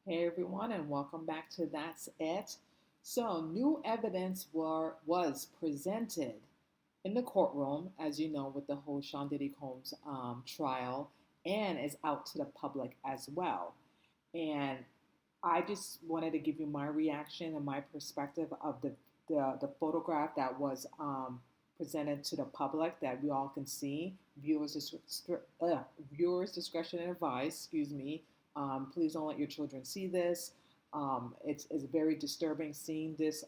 Hey everyone, and welcome back to That's It. So, new evidence was presented in the courtroom, as you know, with the whole Sean Diddy Combs trial, and is out to the public as well. And I just wanted to give you my reaction and my perspective of the photograph that was presented to the public that we all can see. Viewers discretion and advice. Excuse me. Please don't let your children see this. It's very disturbing seeing this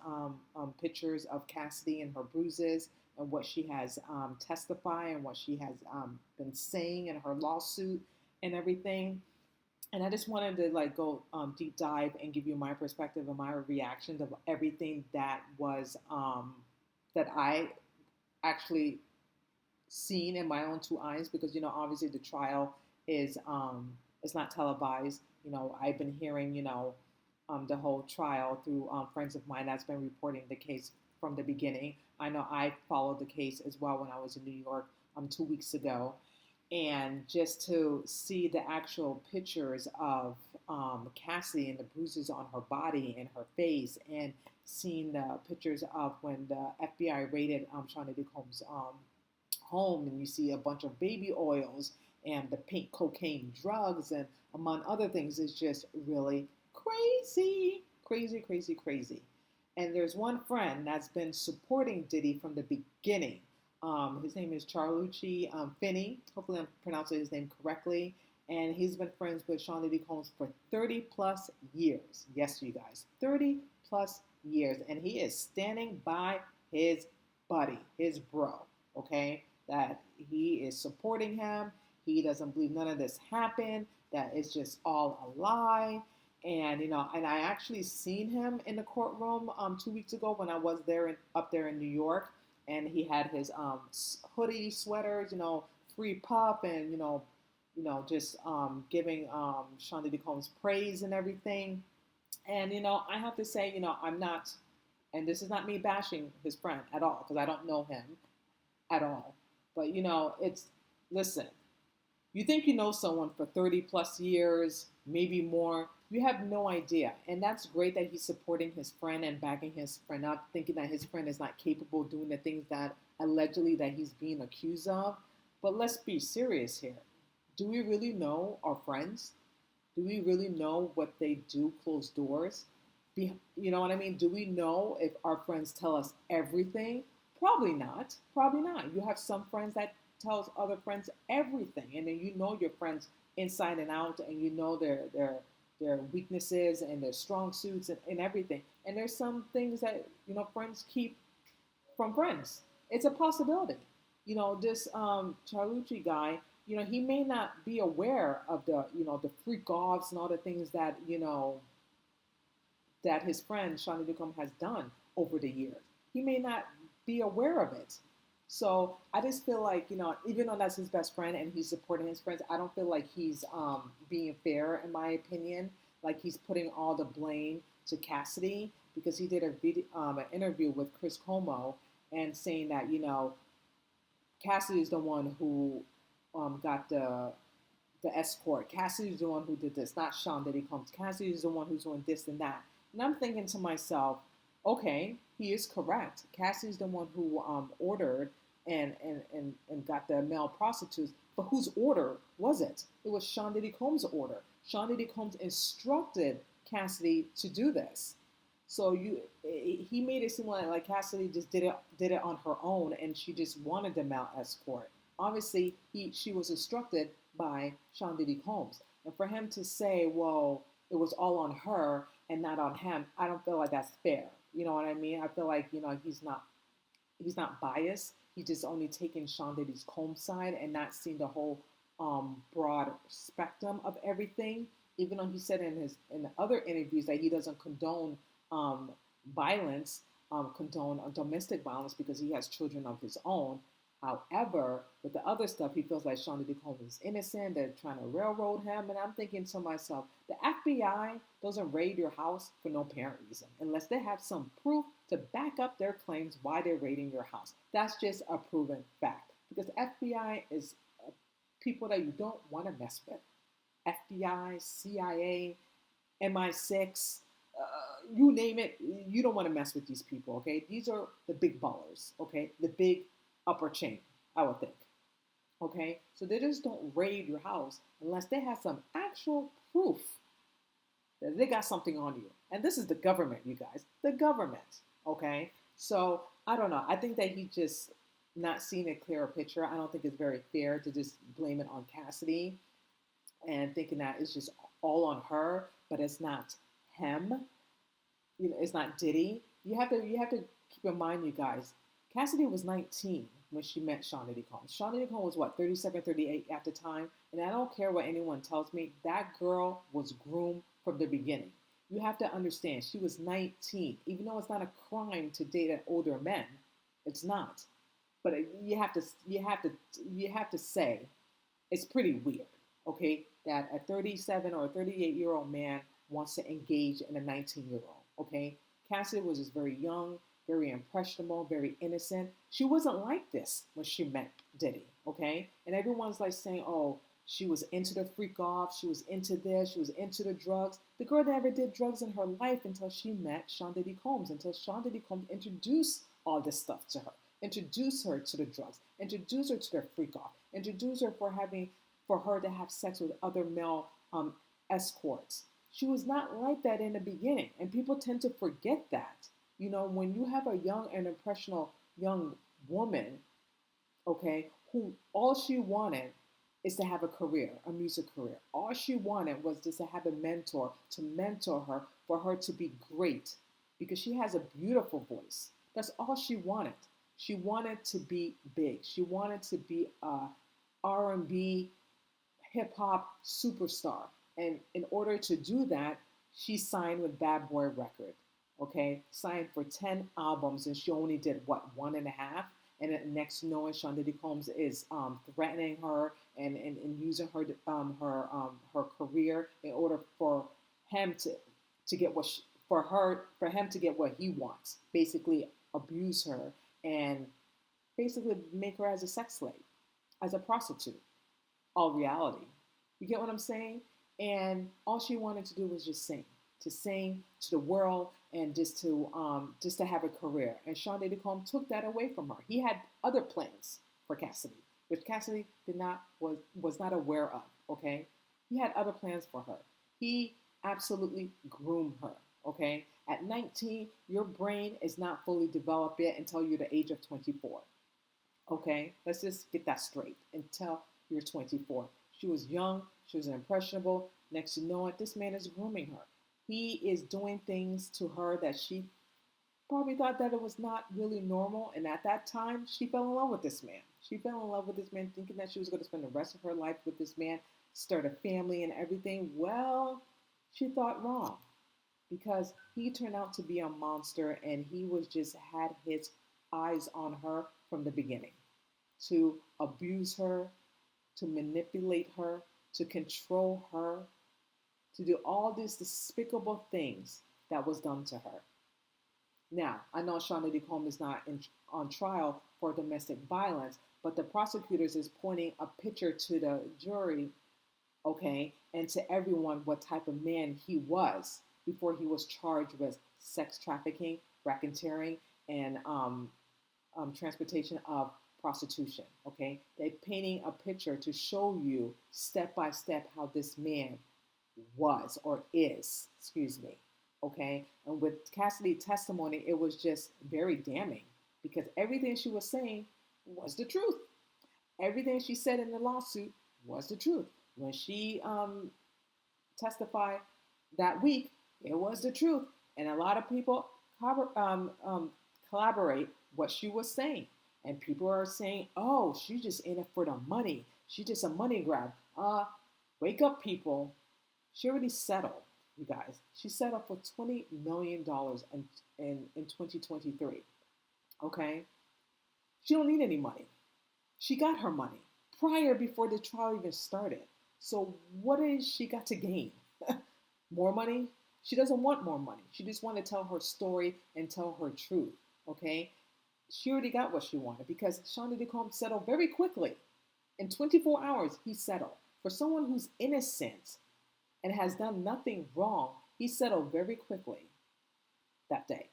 pictures of Cassidy and her bruises and what she has testified and what she has been saying in her lawsuit and everything. And I just wanted to like go deep dive and give you my perspective and my reactions of everything that was that I actually seen in my own two eyes, because obviously the trial is not televised. I've been hearing the whole trial through friends of mine that's been reporting the case from the beginning. I know I followed the case as well when I was in New York 2 weeks ago, and just to see the actual pictures of Cassie and the bruises on her body and her face, and seeing the pictures of when the FBI raided Shauna Combs' home, and you see a bunch of baby oils and the pink cocaine drugs, and among other things, is just really crazy, crazy, crazy, crazy. And there's one friend that's been supporting Diddy from the beginning. His name is Charlucci Finney. Hopefully, I'm pronouncing his name correctly. And he's been friends with Sean Diddy Combs for 30 plus years. Yes, you guys, 30 plus years. And he is standing by his buddy, his bro, okay? That he is supporting him. He doesn't believe none of this happened, that it's just all a lie. And I actually seen him in the courtroom 2 weeks ago when I was up there in New York, and he had his hoodie, sweaters, free puff, and just giving Sean Diddy Combs praise and everything. And I have to say, I'm not, and this is not me bashing his friend at all, because I don't know him at all. But it's, listen, you think you know someone for 30 plus years, maybe more. You have no idea. And that's great that he's supporting his friend and backing his friend up, thinking that his friend is not capable of doing the things that allegedly that he's being accused of. But let's be serious here. Do we really know our friends? Do we really know what they do closed doors? You know what I mean? Do we know if our friends tell us everything? Probably not. Probably not. You have some friends that tells other friends everything, and then your friends inside and out, and their weaknesses and their strong suits, and everything. And there's some things that friends keep from friends. It's a possibility. This Charlucci guy, he may not be aware of the freak offs and all the things that that his friend Shawnee Newcomb has done over the years. He may not be aware of it. So I just feel like, even though that's his best friend and he's supporting his friends, I don't feel like he's being fair, in my opinion. Like, he's putting all the blame to Cassidy, because he did an interview with Chris Como, and saying that, Cassidy is the one who got the escort. Cassidy is the one who did this, not Sean Diddy Combs. Cassidy is the one who's doing this and that. And I'm thinking to myself, okay, he is correct. Cassie's the one who ordered and got the male prostitutes. But whose order was it? It was Sean Diddy Combs' order. Sean Diddy Combs instructed Cassidy to do this. So he made it seem like Cassidy just did it on her own, and she just wanted the male escort. Obviously, she was instructed by Sean Diddy Combs. And for him to say, well, it was all on her and not on him, I don't feel like that's fair. You know what I mean? I feel like he's not biased. He's just only taking Sean Diddy's Combs side and not seeing the whole broad spectrum of everything. Even though he said in the other interviews that he doesn't condone violence, condone domestic violence, because he has children of his own. However, with the other stuff, he feels like Sean Diddy Combs is innocent. They're trying to railroad him. And I'm thinking to myself, the FBI doesn't raid your house for no apparent reason, unless they have some proof to back up their claims why they're raiding your house. That's just a proven fact. Because the FBI is people that you don't want to mess with. FBI, CIA, MI6, you name it, you don't want to mess with these people, okay? These are the big ballers, okay? The big upper chain, I would think, okay? So they just don't raid your house unless they have some actual proof that they got something on you. And this is the government, you guys, the government, okay? So I don't know. I think that he just not seeing a clearer picture. I don't think it's very fair to just blame it on Cassidy and thinking that it's just all on her, but it's not him. You know, it's not Diddy. You have to keep in mind, you guys. Cassidy was 19 when she met Sean Diddy Combs. Sean Diddy Combs was what, 37, 38 at the time, and I don't care what anyone tells me. That girl was groomed from the beginning. You have to understand, she was 19. Even though it's not a crime to date an older man, it's not. But you have to say it's pretty weird, okay, that a 37 or a 38-year-old man wants to engage in a 19-year-old, okay? Cassie was just very young, very impressionable, very innocent. She wasn't like this when she met Diddy, okay? And everyone's like saying, oh, she was into the freak off, she was into this, she was into the drugs. The girl never did drugs in her life until she met Sean Diddy Combs, until Sean Diddy Combs introduced all this stuff to her, introduced her to the drugs, introduced her to the freak off, introduced her for her to have sex with other male escorts. She was not like that in the beginning, and people tend to forget that. You know, when you have a young and impressionable young woman, okay, who all she wanted is to have a career, a music career. All she wanted was just to have a mentor, to mentor her, for her to be great, because she has a beautiful voice. That's all she wanted. She wanted to be big. She wanted to be a R&B hip hop superstar. And in order to do that, she signed with Bad Boy Record. Okay, signed for 10 albums, and she only did what, one and a half. And then next, knowing Sean Diddy Combs is threatening her and using her career in order for him to get what for him to get what he wants. Basically, abuse her and basically make her as a sex slave, as a prostitute. All reality. You get what I'm saying? And all she wanted to do was just sing to the world, and just to have a career. And Sean Diddy Combs took that away from her. He had other plans for Cassidy, which Cassidy was not aware of. Okay, he had other plans for her. He absolutely groomed her. Okay, at 19, your brain is not fully developed yet until you're the age of 24. Okay, let's just get that straight. Until you're 24, she was young, she was impressionable. Next, you know it, this man is grooming her. He is doing things to her that she probably thought that it was not really normal. And at that time, she fell in love with this man. She fell in love with this man, thinking that she was going to spend the rest of her life with this man, start a family and everything. Well, she thought wrong, because he turned out to be a monster, and he was just had his eyes on her from the beginning, to abuse her, to manipulate her, to control her, to do all these despicable things that was done to her. Now, I know Sean Diddy Combs is not on trial for domestic violence, but the prosecutors is pointing a picture to the jury, okay, and to everyone what type of man he was before he was charged with sex trafficking, racketeering, and transportation of prostitution. Okay, they're painting a picture to show you step by step how this man was or is, excuse me. Okay, and with Cassidy's testimony, it was just very damning, because everything she was saying was the truth. Everything she said in the lawsuit was the truth. When she testified that week, it was the truth. And a lot of people collaborate what she was saying. And people are saying, oh, she's just in it for the money. She's just a money grab. Wake up, people. She already settled, you guys. She settled for $20 million in 2023. Okay? She don't need any money. She got her money prior, before the trial even started. So what is she got to gain? More money? She doesn't want more money. She just wants to tell her story and tell her truth. Okay? She already got what she wanted, because Sean Diddy Combs settled very quickly. In 24 hours, he settled. For someone who's innocent and has done nothing wrong, He settled very quickly that day.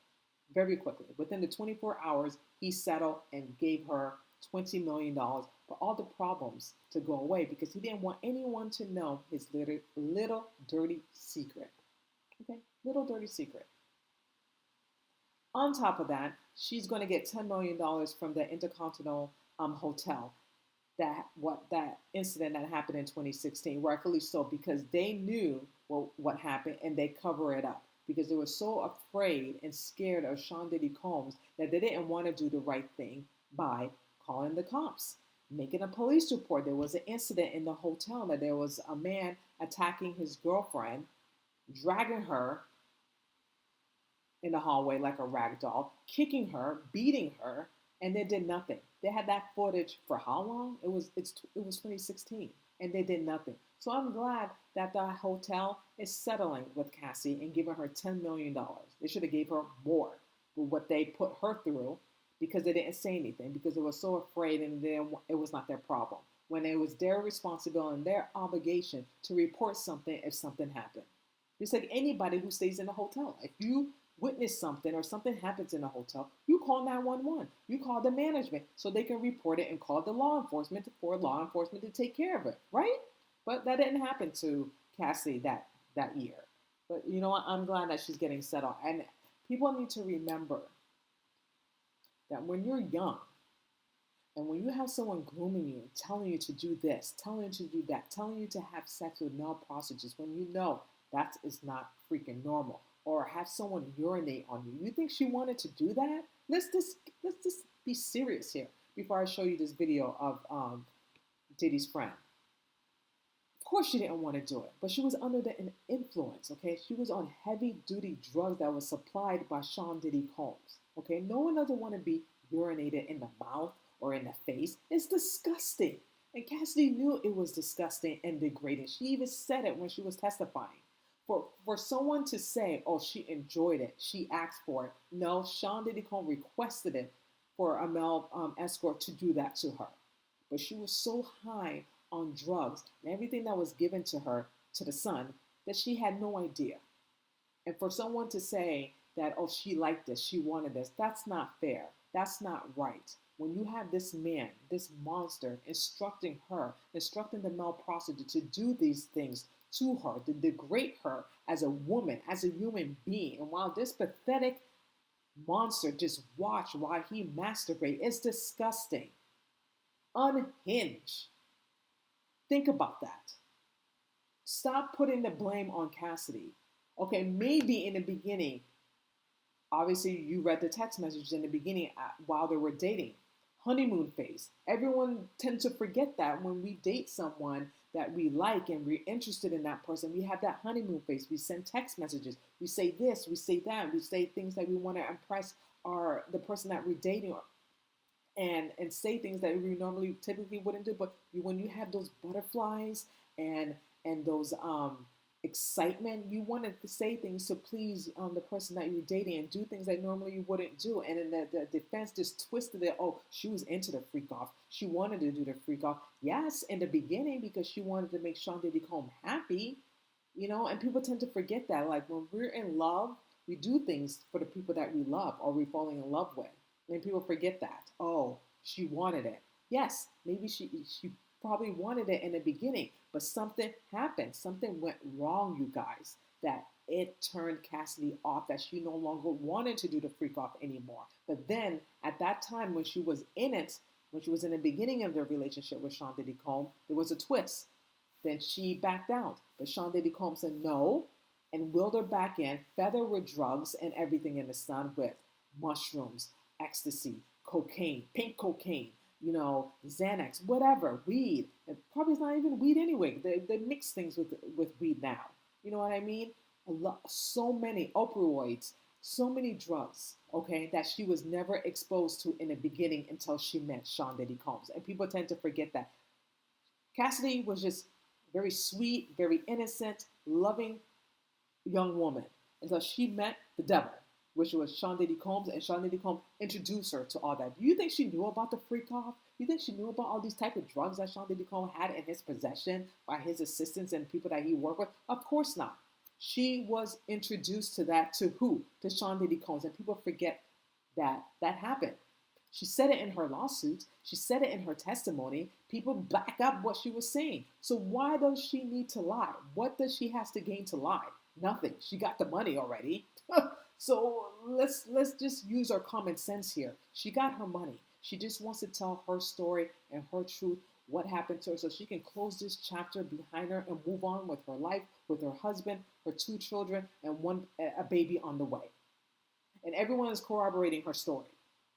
Very quickly. Within the 24 hours, he settled and gave her $20 million for all the problems to go away because he didn't want anyone to know his little dirty secret. Okay? Little dirty secret. On top of that, she's going to get $10 million from the Intercontinental Hotel. That incident that happened in 2016, rightfully so, because they knew what happened and they cover it up because they were so afraid and scared of Sean Diddy Combs that they didn't want to do the right thing by calling the cops, making a police report. There was an incident in the hotel that there was a man attacking his girlfriend, dragging her in the hallway like a rag doll, kicking her, beating her, and they did nothing. They had that footage for how long? It was 2016, and they did nothing. So I'm glad that the hotel is settling with Cassie and giving her $10 million. They should have gave her more for what they put her through because they didn't say anything because they were so afraid and it was not their problem. When it was their responsibility and their obligation to report something if something happened. Just like anybody who stays in a hotel. If you witness something or something happens in a hotel, you call 911. You call the management so they can report it and call the law enforcement for law enforcement to take care of it, right? But that didn't happen to Cassie that year. But you know what? I'm glad that she's getting settled. And people need to remember that when you're young and when you have someone grooming you, telling you to do this, telling you to do that, telling you to have sex with male prostitutes, when you know that is not freaking normal, or have someone urinate on you. You think she wanted to do that? Let's just be serious here before I show you this video of Diddy's friend. Of course she didn't want to do it, but she was under the influence, okay? She was on heavy-duty drugs that was supplied by Sean Diddy Combs, okay? No one doesn't want to be urinated in the mouth or in the face. It's disgusting. And Cassidy knew it was disgusting and degrading. She even said it when she was testifying. For someone to say, oh, she enjoyed it, she asked for it. No, Sean Diddy Combs requested it for a male escort to do that to her. But she was so high on drugs and everything that was given to her, to the son, that she had no idea. And for someone to say that, oh, she liked this, she wanted this, that's not fair. That's not right. When you have this man, this monster, instructing the male prostitute to do these things to her, to degrade her as a woman, as a human being. And while this pathetic monster just watched while he masturbated, it's disgusting. Unhinged. Think about that. Stop putting the blame on Cassidy. Okay, maybe in the beginning, obviously you read the text messages in the beginning while they were dating. Honeymoon phase. Everyone tends to forget that when we date someone that we like and we're interested in that person, we have that honeymoon phase. We send text messages. We say this, we say that. We say things that we want to impress the person that we're dating and say things that we normally typically wouldn't do. But when you have those butterflies and those excitement, you wanted to say things to please the person that you're dating and do things that normally you wouldn't do. And then the defense just twisted it. Oh, she was into the freak off. She wanted to do the freak off. Yes, in the beginning, because she wanted to make Sean Diddy Combs happy, and people tend to forget that. Like when we're in love, we do things for the people that we love or we're falling in love with. And people forget that. Oh, she wanted it. Yes, maybe she probably wanted it in the beginning, but something happened. Something went wrong, you guys, that it turned Cassidy off, that she no longer wanted to do the freak off anymore. But then at that time when she was in it, when she was in the beginning of the relationship with Sean Diddy Combs, there was a twist. Then she backed out. But Sean Diddy Combs said no and wheeled her back in, fed her with drugs and everything in the sun with mushrooms, ecstasy, cocaine, pink cocaine, Xanax, whatever, weed. And probably it's not even weed anyway. They mix things with weed now. You know what I mean? So many opioids, so many drugs, okay, that she was never exposed to in the beginning until she met Sean Diddy Combs. And people tend to forget that. Cassidy was just very sweet, very innocent, loving young woman until she met the devil, which was Sean Diddy Combs, and Sean Diddy Combs introduced her to all that. Do you think she knew about the freak off? Do you think she knew about all these type of drugs that Sean Diddy Combs had in his possession by his assistants and people that he worked with? Of course not. She was introduced to that to who? To Sean Diddy Combs. And people forget that that happened. She said it in her lawsuits. She said it in her testimony. People back up what she was saying. So why does she need to lie? What does she has to gain to lie? Nothing. She got the money already. So let's just use our common sense here. She got her money. She just wants to tell her story and her truth, what happened to her, so she can close this chapter behind her and move on with her life, with her husband, her 2 children, and a baby on the way. And everyone is corroborating her story.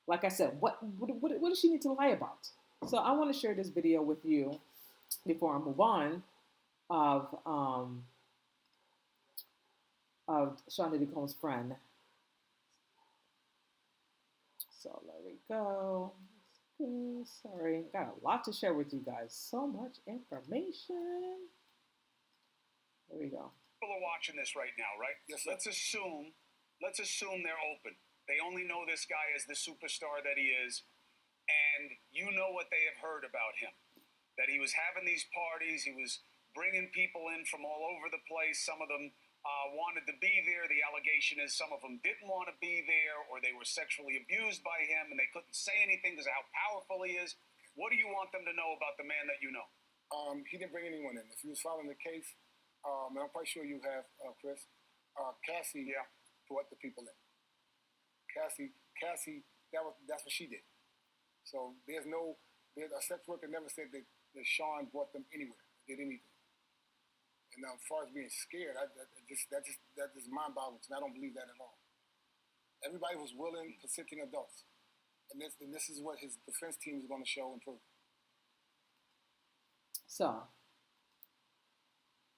Like I said, what does she need to lie about? So I want to share this video with you before I move on of Sean Diddy Combs' friend. So there we go. Sorry, got a lot to share with you guys. So much information. There we go. People are watching this right now, right? Yes, sir. Let's assume they're open. They only know this guy as the superstar that he is, and you know what they have heard about him. That he was having these parties, he was bringing people in from all over the place. Some of them wanted to be there. The allegation is some of them didn't want to be there, or they were sexually abused by him, and they couldn't say anything because of how powerful he is. What do you want them to know about the man that you know? He didn't bring anyone in. If he was following the case, and I'm quite sure you have, Chris, Cassie brought the people in. Cassie, that's what she did. So there's a sex worker never said that Sean brought them anywhere, did anything. And as far as being scared, that just mind-boggling to me. I don't believe that at all. Everybody was willing, consenting adults. And this is what his defense team is going to show and prove. So,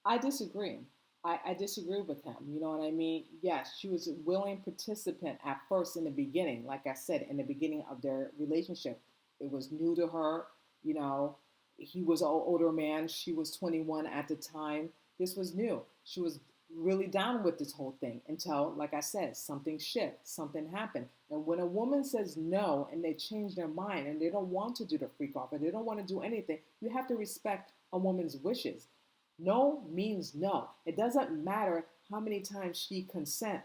I disagree. I disagree with him. You know what I mean? Yes, she was a willing participant at first in the beginning. Like I said, in the beginning of their relationship. It was new to her. You know, he was an older man. She was 21 at the time. This was new. She was really down with this whole thing until, like I said, something shifted, something happened. And when a woman says no and they change their mind and they don't want to do the freak off and they don't want to do anything, you have to respect a woman's wishes. No means no. It doesn't matter how many times she consent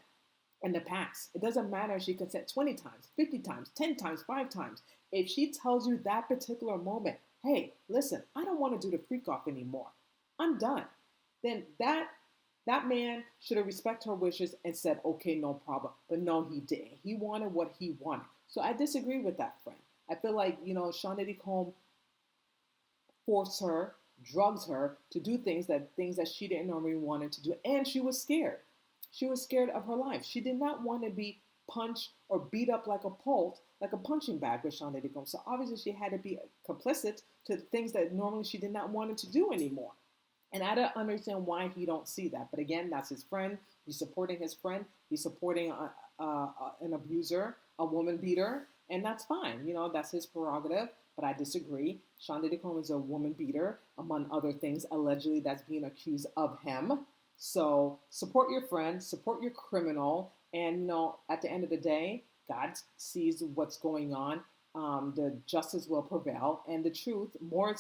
in the past. It doesn't matter if she consent 20 times, 50 times, 10 times, 5 times. If she tells you that particular moment, hey, listen, I don't want to do the freak off anymore. I'm done. Then that man should have respected her wishes and said, okay, no problem. But no, he didn't. He wanted what he wanted. So I disagree with that friend. I feel like, Sean Diddy Combs forced her, drugs her to do things that she didn't normally want to do. And she was scared. She was scared of her life. She did not want to be punched or beat up like a pult, like a punching bag with Sean Diddy Combs. So obviously she had to be complicit to things that normally she did not want to do anymore. And I don't understand why he don't see that. But again, that's his friend. He's supporting his friend. He's supporting an abuser, a woman beater, and that's fine. That's his prerogative. But I disagree. Sean Diddy Combs is a woman beater, among other things, allegedly that's being accused of him. So support your friend, support your criminal, and at the end of the day, God sees what's going on. The justice will prevail, and more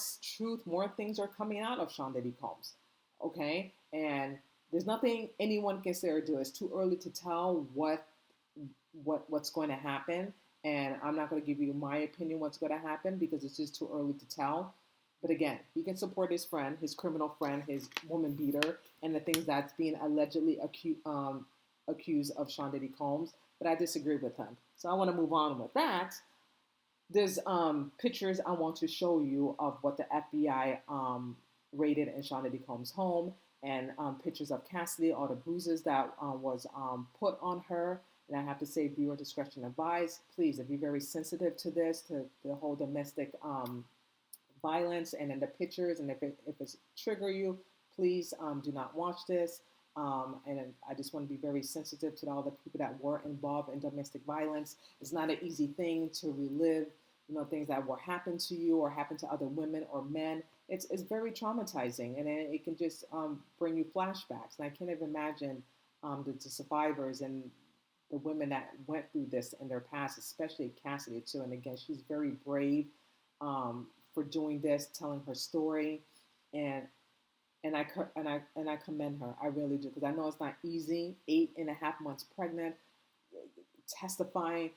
things are coming out of Sean Diddy Combs. Okay, and there's nothing anyone can say or do. It's too early to tell what's going to happen. And I'm not going to give you my opinion what's going to happen because it's just too early to tell. But again, he can support his friend, his criminal friend, his woman beater, and the things that's being allegedly accused of Sean Diddy Combs. But I disagree with him. So I want to move on with that. There's pictures I want to show you of what the FBI raided in Sean Diddy Combs' home, and pictures of Cassidy, all the bruises that was put on her. And I have to say, viewer discretion advised. Please, if you're very sensitive to this, to the whole domestic violence, and in the pictures, and if it's trigger you, please do not watch this. And I just want to be very sensitive to all the people that were involved in domestic violence. It's not an easy thing to relive, things that will happen to you or happen to other women or men. It's very traumatizing, and it can just bring you flashbacks. And I can't even imagine the survivors and the women that went through this in their past, especially Cassidy too. And again, she's very brave for doing this, telling her story. And And I commend her. I really do, because I know it's not easy. 8.5 months pregnant, testifying.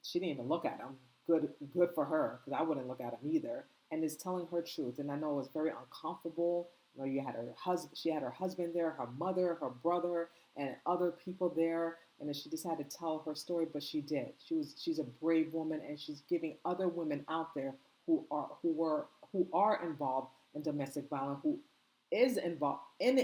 She didn't even look at him. Good for her, because I wouldn't look at him either. And is telling her truth. And I know it was very uncomfortable. You know, you had her husband. She had her husband there, her mother, her brother, and other people there. And then she just had to tell her story, but she did. She's a brave woman, and she's giving other women out there who are involved in domestic violence, who is involved in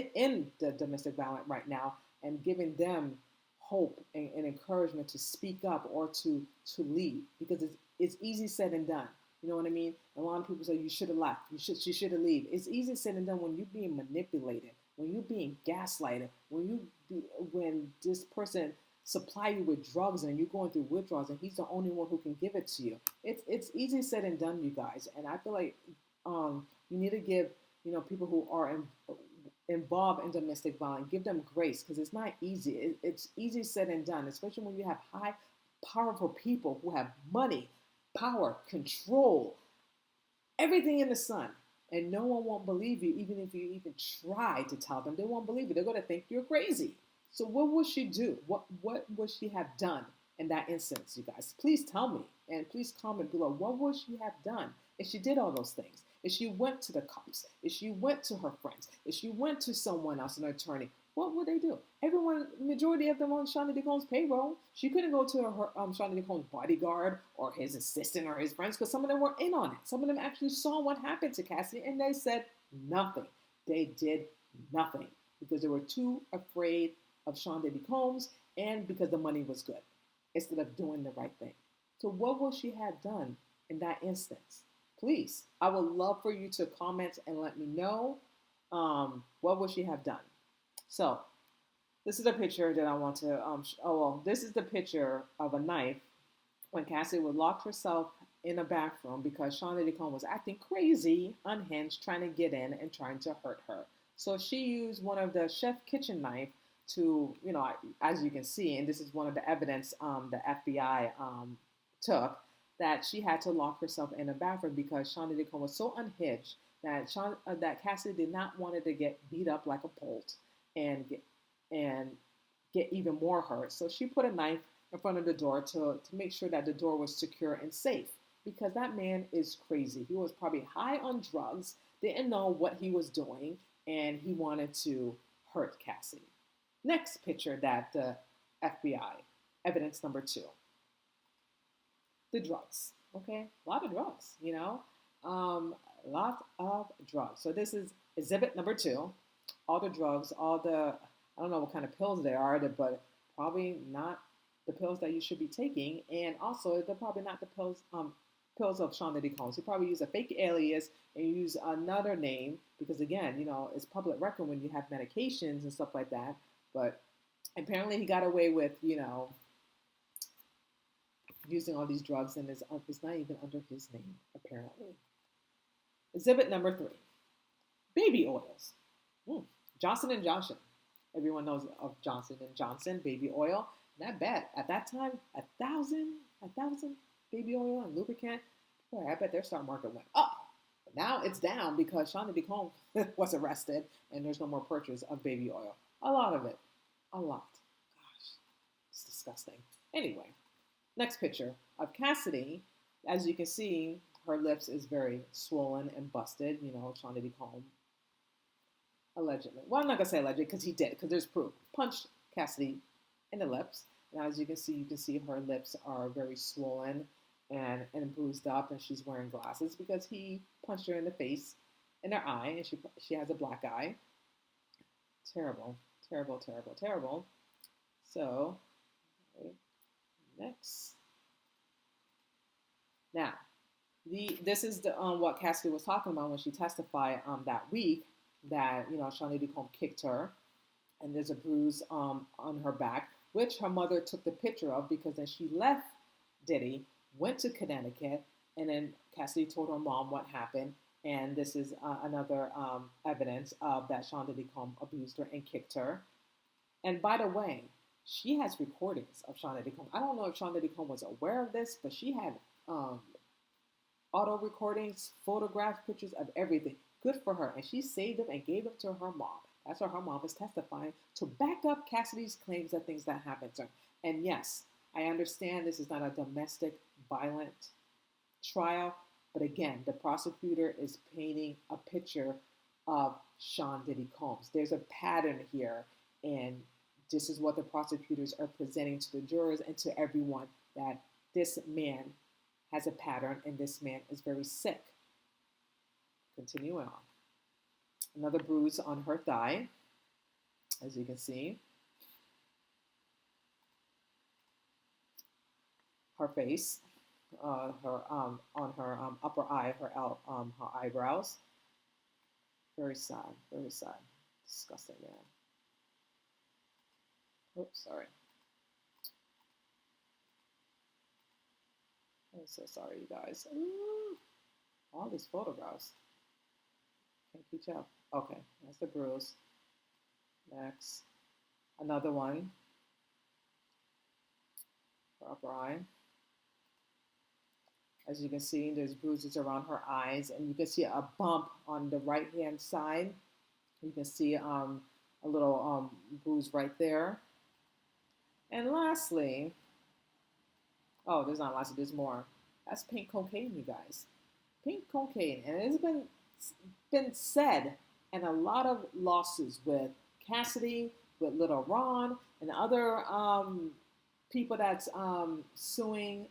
the domestic violence right now, and giving them hope and encouragement to speak up or to leave, because it's easy said and done. You know what I mean? A lot of people say you should have left. She should have leave. It's easy said and done when you're being manipulated, when you're being gaslighted, when this person supply you with drugs and you're going through withdrawals and he's the only one who can give it to you. It's easy said and done, you guys. And I feel like you need to give people who are involved in domestic violence, give them grace, because it's not easy. It's easy said and done, especially when you have high, powerful people who have money, power, control, everything in the sun. And no one won't believe you, even if you even try to tell them. They won't believe you. They're going to think you're crazy. So what would she do? What would she have done in that instance, you guys? Please tell me, and please comment below. What would she have done if she did all those things? If she went to the cops, if she went to her friends, if she went to someone else, an attorney, what would they do? Majority of them on Shonda DeComb's payroll. She couldn't go to her Shonda DeComb's bodyguard or his assistant or his friends, because some of them were in on it. Some of them actually saw what happened to Cassie, and they said nothing. They did nothing because they were too afraid of Shonda DeComb's, and because the money was good, instead of doing the right thing. So what would she have done in that instance? Please, I would love for you to comment and let me know what would she have done. So this is a picture that I want to, this is the picture of a knife when Cassie would lock herself in a bathroom because Shonda DeComb was acting crazy, unhinged, trying to get in and trying to hurt her. So she used one of the chef kitchen knife to, as you can see, and this is one of the evidence the FBI took, that she had to lock herself in a bathroom because Shonda DeComb was so unhinged that Cassie did not want her to get beat up like a bolt and get even more hurt. So she put a knife in front of the door to make sure that the door was secure and safe, because that man is crazy. He was probably high on drugs, didn't know what he was doing, and he wanted to hurt Cassie. Next picture that the FBI, evidence number 2. The drugs, okay? A lot of drugs, a lot of drugs. So this is exhibit number 2. All the drugs, I don't know what kind of pills they are, but probably not the pills that you should be taking. And also, they're probably not the pills of Shonda DeCombs. You probably use a fake alias and use another name because, again, it's public record when you have medications and stuff like that. But apparently he got away with, using all these drugs, and it's not even under his name, apparently. Exhibit number 3. Baby oils. Johnson & Johnson. Everyone knows of Johnson & Johnson baby oil. Not bad. At that time, 1,000 baby oil and lubricant. Boy, I bet their stock market went up. But now it's down because Shonda DeComb was arrested and there's no more purchase of baby oil. A lot of it. A lot. Gosh, it's disgusting. Anyway, next picture of Cassidy. As you can see, her lips is very swollen and busted. Shonda DeComb allegedly. Well, I'm not going to say allegedly because he did, because there's proof. Punched Cassidy in the lips. And as you can see her lips are very swollen and bruised up, and she's wearing glasses because he punched her in the face, in her eye, and she has a black eye. Terrible, terrible, terrible, terrible. So, next. Now, this is what Cassie was talking about when she testified that week, that Shonda DeComb kicked her, and there's a bruise on her back, which her mother took the picture of, because then she left Diddy, went to Connecticut, and then Cassie told her mom what happened, and this is another evidence of that Shonda DeComb abused her and kicked her. And by the way, she has recordings of Shonda DeComb. I don't know if Shonda DeComb was aware of this, but she had auto recordings, photograph pictures of everything. Good for her. And she saved them and gave them to her mom. That's why her mom is testifying to back up Cassidy's claims of things that happened to her. And yes, I understand this is not a domestic violent trial, but again, the prosecutor is painting a picture of Sean Diddy Combs. There's a pattern here, and this is what the prosecutors are presenting to the jurors and to everyone, that this man has a pattern and this man is very sick. Continuing on. Another bruise on her thigh, as you can see. Her face, her on her upper eye, her eyebrows. Very sad, very sad. Disgusting, man. Oops, sorry. I'm so sorry, you guys. Ooh, all these photographs. Can't keep up. Okay, that's the bruise. Next, another one. Her upper eye. As you can see, there's bruises around her eyes, and you can see a bump on the right-hand side. You can see a little bruise right there. And lastly, oh, there's not lastly, there's more. That's pink cocaine, you guys. Pink cocaine, and it's been said in a lot of lawsuits with Cassidy, with Little Ron, and other people that's suing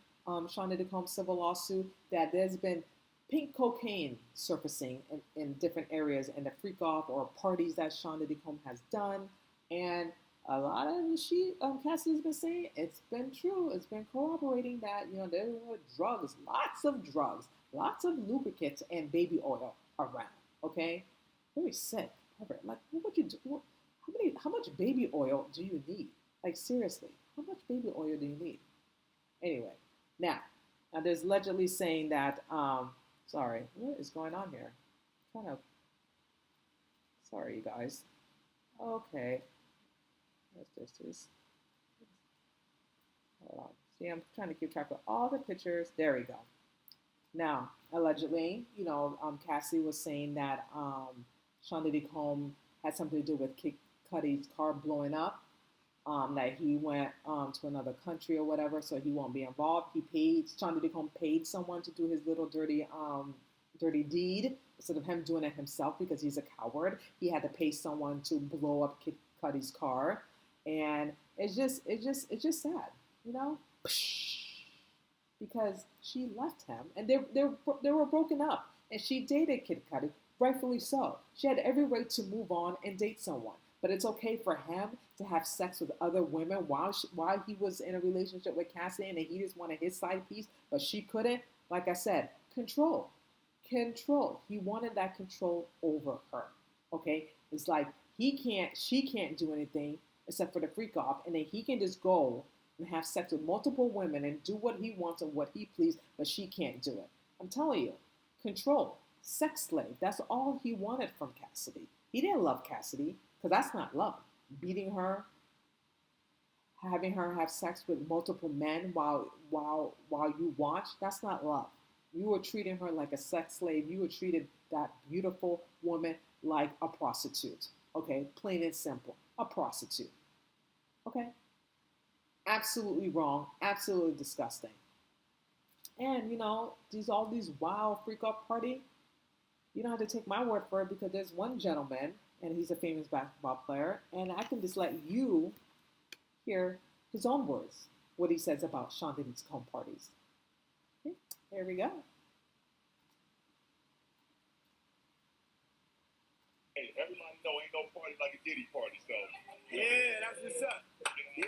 Sean Diddy Combs' civil lawsuit, that there's been pink cocaine surfacing in different areas in the freak off or parties that Sean Diddy Combs has done. And a lot of Cassidy's been saying it's been true. It's been corroborating that, there were drugs, lots of lubricants and baby oil around. Okay, very sick. Like, what would you do? How much baby oil do you need? Like, seriously, how much baby oil do you need? Anyway, now there's allegedly saying that, sorry, what is going on here? Sorry, you guys. Okay. What's this? Hold on. See, I'm trying to keep track of all the pictures. There we go. Now, allegedly, Cassie was saying that Sean Diddy Combs had something to do with Kid Cudi's car blowing up, that he went to another country or whatever, so he won't be involved. Sean Diddy Combs paid someone to do his little dirty deed instead of him doing it himself because he's a coward. He had to pay someone to blow up Kid Cudi's car, and it's just sad, because she left him, and they were broken up, and she dated Kid Cudi, rightfully so. She had every right to move on and date someone, but it's okay for him to have sex with other women while he was in a relationship with Cassie, and he just wanted his side piece, but she couldn't. Like I said, control. He wanted that control over her. Okay, it's like she can't do anything except for the freak off, and then he can just go and have sex with multiple women and do what he wants and what he pleases, but she can't do it. I'm telling you, control, sex slave. That's all he wanted from Cassidy. He didn't love Cassidy, because that's not love. Beating her, having her have sex with multiple men while you watch, that's not love. You were treating her like a sex slave. You were treated that beautiful woman like a prostitute. Okay, plain and simple, a prostitute. Okay, absolutely wrong, absolutely disgusting. And all these wild freak off party. You don't have to take my word for it, because there's one gentleman, and he's a famous basketball player, and I can just let you hear his own words, what he says about Sean Diddy's home parties. Okay, here we go. Hey, everybody know ain't no party like a Diddy party, so. Yeah, that's what's up. Yeah.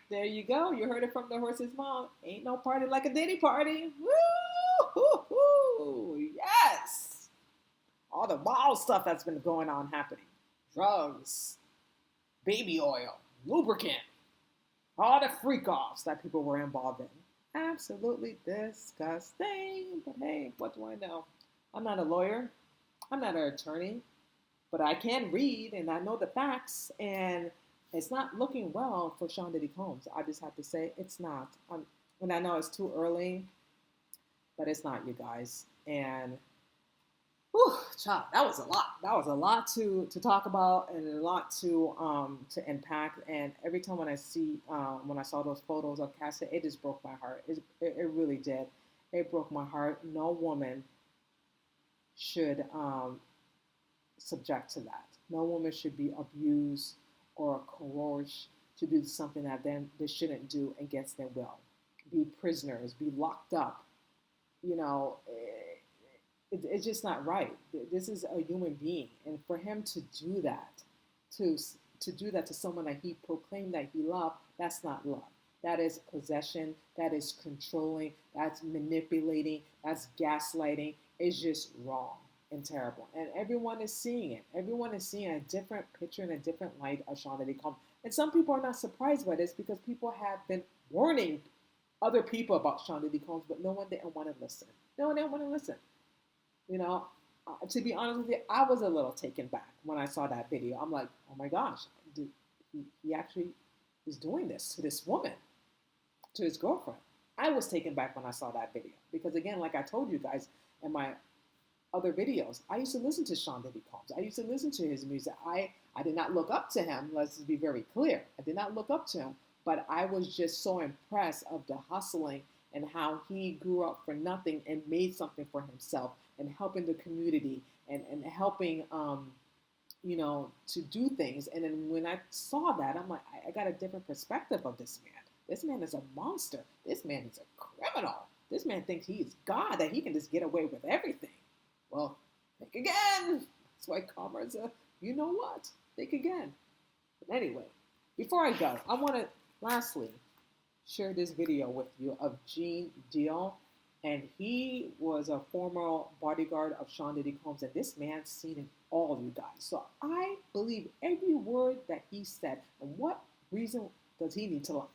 There you go. You heard it from the horse's mouth. Ain't no party like a Diddy party. Woo! Yes! All the wild stuff that's been going on happening. Drugs, baby oil, lubricant, all the freak-offs that people were involved in. Absolutely disgusting. But hey, what do I know? I'm not a lawyer. I'm not an attorney. But I can read, and I know the facts, and it's not looking well for Sean Diddy Combs. I just have to say it's not. And I know it's too early, but it's not, you guys. And Whew, child, that was a lot. That was a lot to talk about and a lot to unpack. And every time when I saw those photos of Cassie, it just broke my heart. It really did. It broke my heart. No woman should subject to that. No woman should be abused or coerced to do something that then they shouldn't do against their will. Be prisoners, be locked up. You know, it's just not right. This is a human being, and for him to do that, to to do that to someone that he proclaimed that he loved, that's not love. That is possession. That is controlling. That's manipulating. That's gaslighting. It's just wrong and terrible. And everyone is seeing it. Everyone is seeing a different picture and a different light of Sean Diddy Combs. And some people are not surprised by this because people have been warning other people about Sean Diddy Combs, but no one didn't want to listen. No one didn't want to listen. You know, to be honest with you, I was a little taken back when I saw that video. I'm like, oh my gosh, he actually is doing this to this woman, to his girlfriend. I was taken back when I saw that video because, again, like I told you guys in my other videos, I used to listen to Sean Diddy Combs. I used to listen to his music. I did not look up to him. Let's be very clear. I did not look up to him, but I was just so impressed of the hustling and how he grew up for nothing and made something for himself and helping the community and helping, you know, to do things. And then when I saw that, I'm like, I got a different perspective of this man. This man is a monster. This man is a criminal. This man thinks he is God, that he can just get away with everything. Well, think again. That's why karma's you know what? Think again. But anyway, before I go, I want to lastly share this video with you of Gene Deal. And he was a former bodyguard of Sean Diddy Combs. And this man's seen it all, you guys. So I believe every word that he said. And what reason does he need to lie?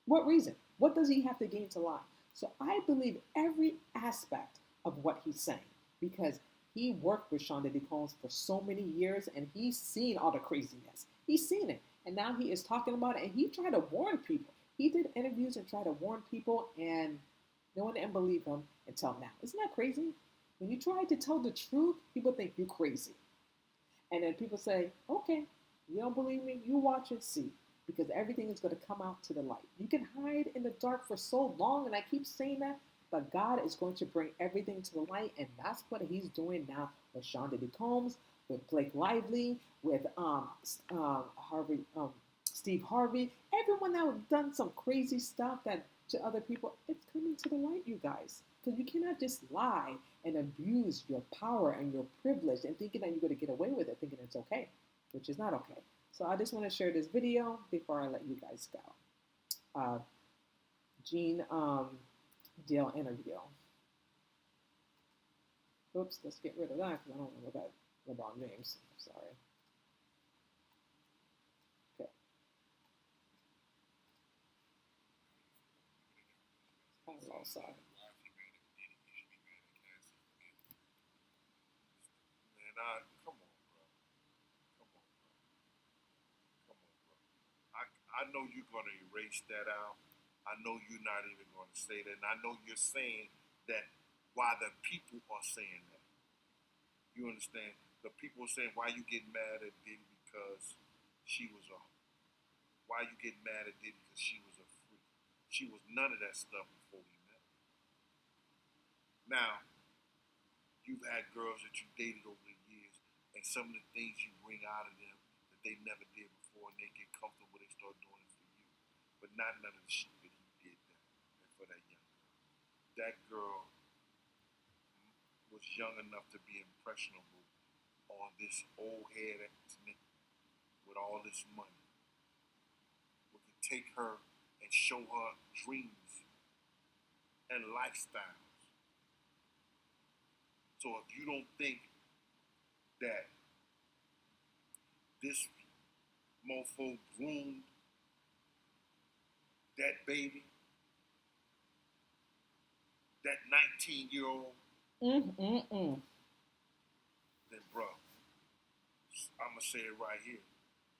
What reason? What does he have to gain to lie? So I believe every aspect of what he's saying because he worked with Sean Diddy Combs for so many years and he's seen all the craziness. He's seen it. And now he is talking about it and he tried to warn people. He did interviews and tried to warn people and no one didn't believe him until now. Isn't that crazy? When you try to tell the truth, people think you're crazy. And then people say, okay, you don't believe me? You watch and see. Because everything is going to come out to the light. You can hide in the dark for so long, and I keep saying that, but God is going to bring everything to the light, and that's what he's doing now with Sean Diddy Combs, with Blake Lively, with Steve Harvey, everyone that has done some crazy stuff that to other people, it's coming to the light, you guys. Because you cannot just lie and abuse your power and your privilege and thinking that you're going to get away with it, thinking it's okay, which is not okay. So I just want to share this video before I let you guys go. Gene Deal interview. Oops, let's get rid of that because I don't know about LeBron James. Sorry. Okay. I'm all sorry. I know you're going to erase that out. I know you're not even going to say that. And I know you're saying that why the people are saying that. You understand? The people are saying, why you get mad at Diddy because she was a... Why you get mad at Diddy because she was a freak. She was none of that stuff before we met. Now, you've had girls that you dated over the years, and some of the things you bring out of them that they never did before, and they get comfortable, they start doing it for you. But not none of the shit that he did for that young girl. That girl was young enough to be impressionable on this old head ass nigga with all this money. We could take her and show her dreams and lifestyles. So if you don't think that this mofo groomed that baby, that 19-year-old, then bro, I'm going to say it right here,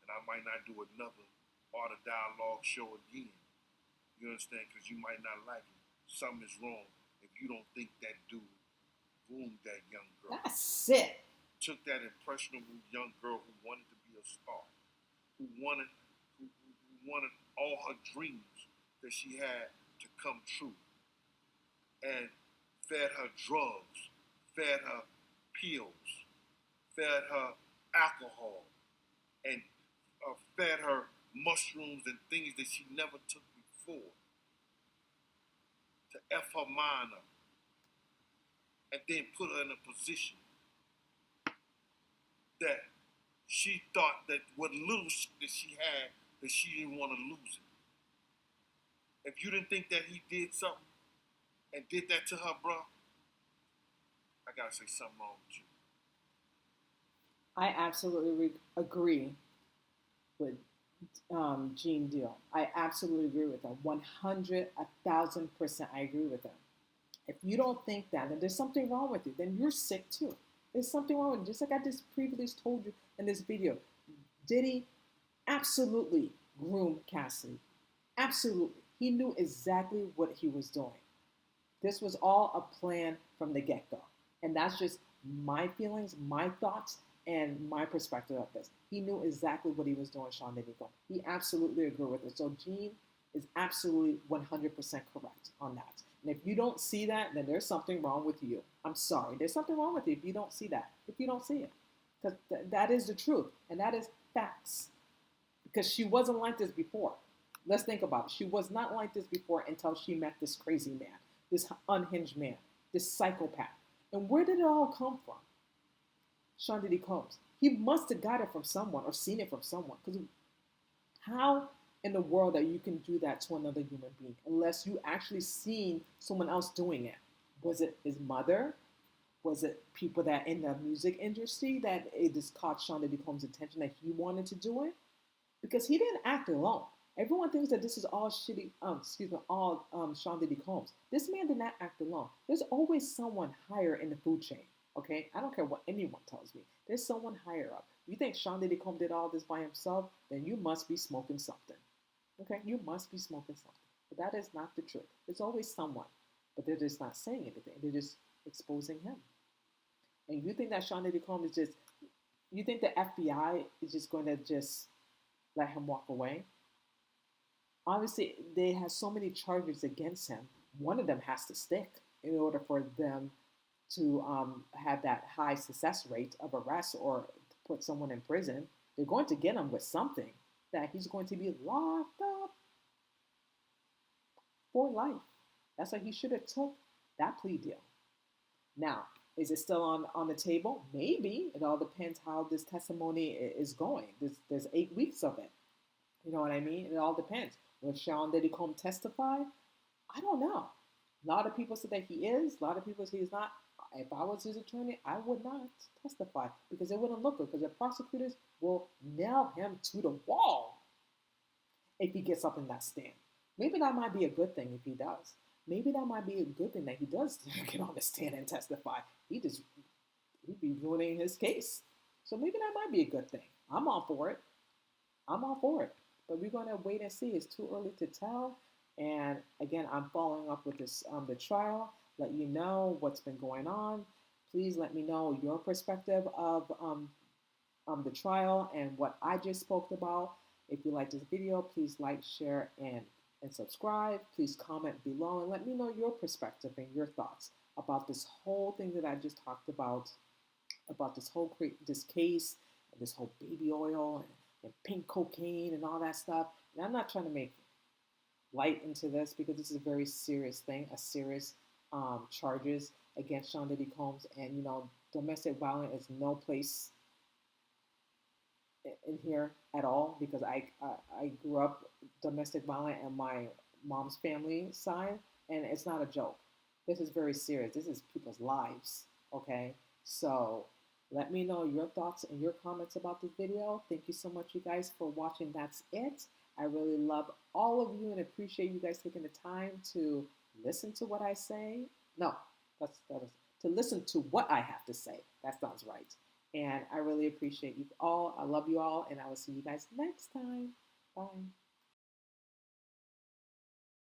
and I might not do another Art of Dialogue show again. You understand? Because you might not like it. Something is wrong if you don't think that dude groomed that young girl. That's it. Took that impressionable young girl who wanted to be a star, who wanted all her dreams that she had to come true, and fed her drugs, fed her pills, fed her alcohol, and fed her mushrooms and things that she never took before to F her mind up, and then put her in a position that she thought that what little shit that she had, that she didn't want to lose it. If you didn't think that he did something and did that to her, bro, I gotta say something wrong with you. I absolutely agree with Gene Deal. I absolutely agree with him. 100, 1,000% I agree with him. If you don't think that, then there's something wrong with you. Then you're sick too. There's something wrong with you. Just like I just previously told you in this video. Diddy absolutely groomed Cassie. Absolutely. He knew exactly what he was doing. This was all a plan from the get-go. And that's just my feelings, my thoughts, and my perspective of this. He knew exactly what he was doing, Sean Diddy Combs. He absolutely agreed with it. So Gene is absolutely 100% correct on that. And if you don't see that, then there's something wrong with you. I'm sorry. There's something wrong with you if you don't see that. If you don't see it. Because that is the truth. And that is facts. Because she wasn't like this before. Let's think about it. She was not like this before until she met this crazy man. This unhinged man. This psychopath. And where did it all come from? Sean Diddy Combs. He must have got it from someone or seen it from someone. Because how in the world that you can do that to another human being unless you actually seen someone else doing it? Was it his mother? Was it people that in the music industry that it just caught Sean Diddy Combs' attention that he wanted to do it? Because he didn't act alone. Everyone thinks that this is all Sean Diddy Combs. This man did not act alone. There's always someone higher in the food chain. Okay, I don't care what anyone tells me. There's someone higher up. You think Sean Diddy Combs did all this by himself? Then you must be smoking something. Okay, you must be smoking something. But that is not the truth. There's always someone, but they're just not saying anything. They're just exposing him. And you think that Sean Diddy Combs is just? You think the FBI is just going to just let him walk away? Obviously, they have so many charges against him. One of them has to stick in order for them to have that high success rate of arrest or to put someone in prison. They're going to get him with something that he's going to be locked up for life. That's why he should have took that plea deal. Now, is it still on the table? Maybe. It all depends how this testimony is going. There's 8 weeks of it. You know what I mean? It all depends. Will Sean Diddy Combs testify? I don't know. A lot of people say that he is. A lot of people say he's not. If I was his attorney, I would not testify because it wouldn't look good because the prosecutors will nail him to the wall if he gets up in that stand. Maybe that might be a good thing if he does. Maybe that might be a good thing that he does get on the stand and testify. He'd be ruining his case. So maybe that might be a good thing. I'm all for it. But we're going to wait and see. It's too early to tell. And again, I'm following up with this the trial. Let you know what's been going on. Please let me know your perspective of the trial and what I just spoke about. If you like this video, please like, share, and subscribe. Please comment below and let me know your perspective and your thoughts about this whole thing that I just talked about this case, and this whole baby oil and pink cocaine and all that stuff. And I'm not trying to make light into this because this is a very serious thing, a serious charges against Sean Diddy Combs, and domestic violence is no place in here at all because I grew up domestic violence on my mom's family side, and it's not a joke. This is very serious. This is people's lives. Okay, so let me know your thoughts and your comments about this video. Thank you so much, you guys, for watching. That's it. I really love all of you and appreciate you guys taking the time to listen to what I say. No, to listen to what I have to say. That sounds right. And I really appreciate you all. I love you all, and I will see you guys next time. Bye.